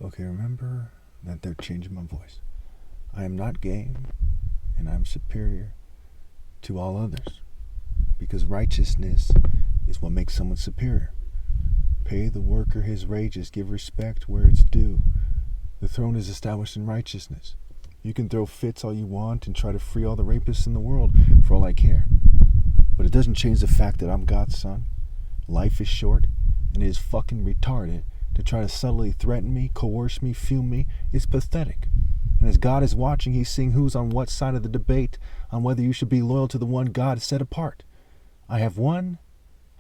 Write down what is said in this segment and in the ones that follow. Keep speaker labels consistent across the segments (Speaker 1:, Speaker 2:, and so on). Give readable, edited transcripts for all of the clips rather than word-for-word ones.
Speaker 1: Okay, remember that they're changing my voice. I am not gay, and I'm superior to all others, because righteousness is what makes someone superior. Pay the worker his wages, give respect where it's due. The throne is established in righteousness. You can throw fits all you want and try to free all the rapists in the world for all I care. But it doesn't change the fact that I'm God's son. Life is short, and it is fucking retarded to try to subtly threaten me, coerce me, fume me. It's pathetic. And as God is watching, he's seeing who's on what side of the debate on whether you should be loyal to the one God set apart. I have won.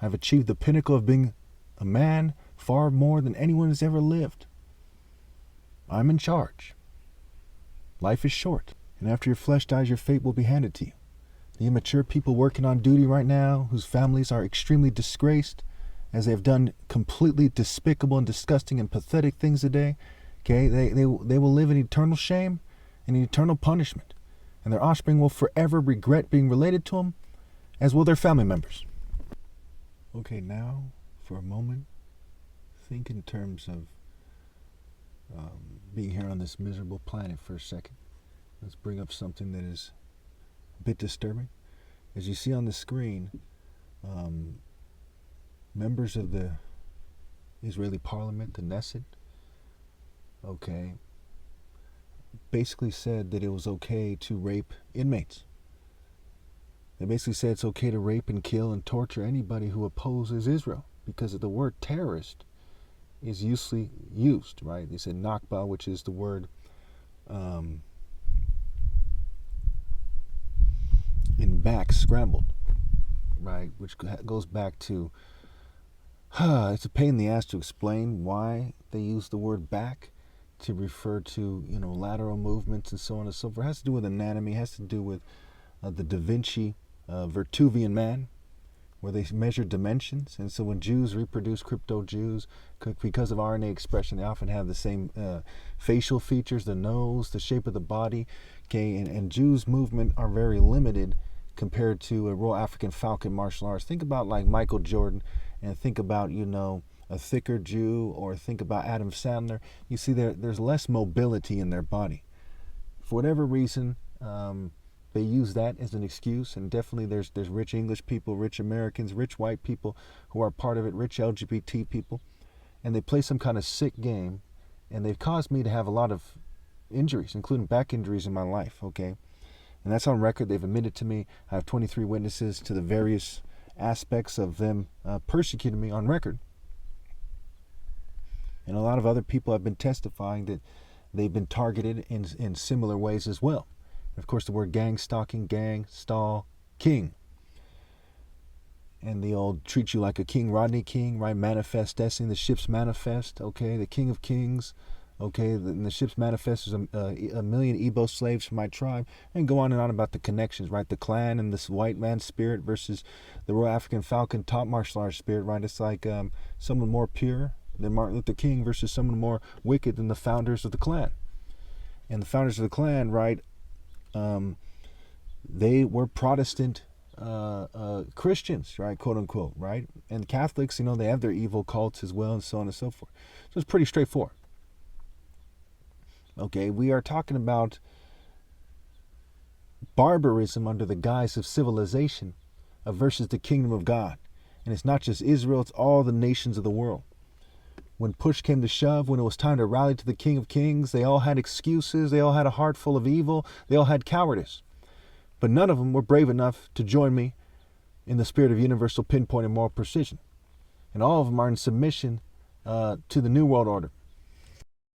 Speaker 1: I've achieved the pinnacle of being a man far more than anyone has ever lived. I'm in charge. Life is short, and after your flesh dies, your fate will be handed to you. The immature people working on duty right now, whose families are extremely disgraced, as they have done completely despicable and disgusting and pathetic things today, okay, they will live in eternal shame and eternal punishment. And their offspring will forever regret being related to them, as will their family members. Okay, now, for a moment, think in terms of being here on this miserable planet for a second. Let's bring up something that is a bit disturbing. As you see on the screen, members of the Israeli parliament, the Knesset, basically said that it was okay to rape inmates. They basically said it's okay to rape and kill and torture anybody who opposes Israel, because of the word terrorist is usually used, right? They said Nakba, which is the word in back, scrambled, right? Which goes back to, it's a pain in the ass to explain why they use the word back to refer to, lateral movements and so on and so forth. It has to do with anatomy, it has to do with the Da Vinci Vertuvian man, where they measure dimensions. And so when Jews reproduce crypto-Jews, because of RNA expression, they often have the same facial features, the nose, the shape of the body. Okay, and Jews' movement are very limited compared to a Royal African Falcon martial arts. Think about like Michael Jordan, and think about, a thicker Jew, or think about Adam Sandler. You see there's less mobility in their body. For whatever reason, they use that as an excuse, and definitely there's rich English people, rich Americans, rich white people who are part of it, rich LGBT people, and they play some kind of sick game, and they've caused me to have a lot of injuries, including back injuries in my life, okay? And that's on record. They've admitted to me. I have 23 witnesses to the various aspects of them persecuting me on record. And a lot of other people have been testifying that they've been targeted in similar ways as well. Of course, the word gang stalking, gang, stall, king. And the old treat you like a king, Rodney King, right? Manifest destiny, the ship's manifest, okay? The king of kings, okay? The ship's manifest is a million Igbo slaves from my tribe. And go on and on about the connections, right? The clan and this white man spirit versus the Royal African Falcon top martial arts spirit, right? It's like someone more pure than Martin Luther King versus someone more wicked than the founders of the clan. And the founders of the clan, right? They were Protestant Christians, right, quote unquote, right? And Catholics, they have their evil cults as well, and so on and so forth. So it's pretty straightforward. Okay, we are talking about barbarism under the guise of civilization versus the kingdom of God. And it's not just Israel, it's all the nations of the world. When push came to shove, when it was time to rally to the King of Kings, they all had excuses, they all had a heart full of evil, they all had cowardice. But none of them were brave enough to join me in the spirit of universal pinpoint and moral precision. And all of them are in submission to the New World Order.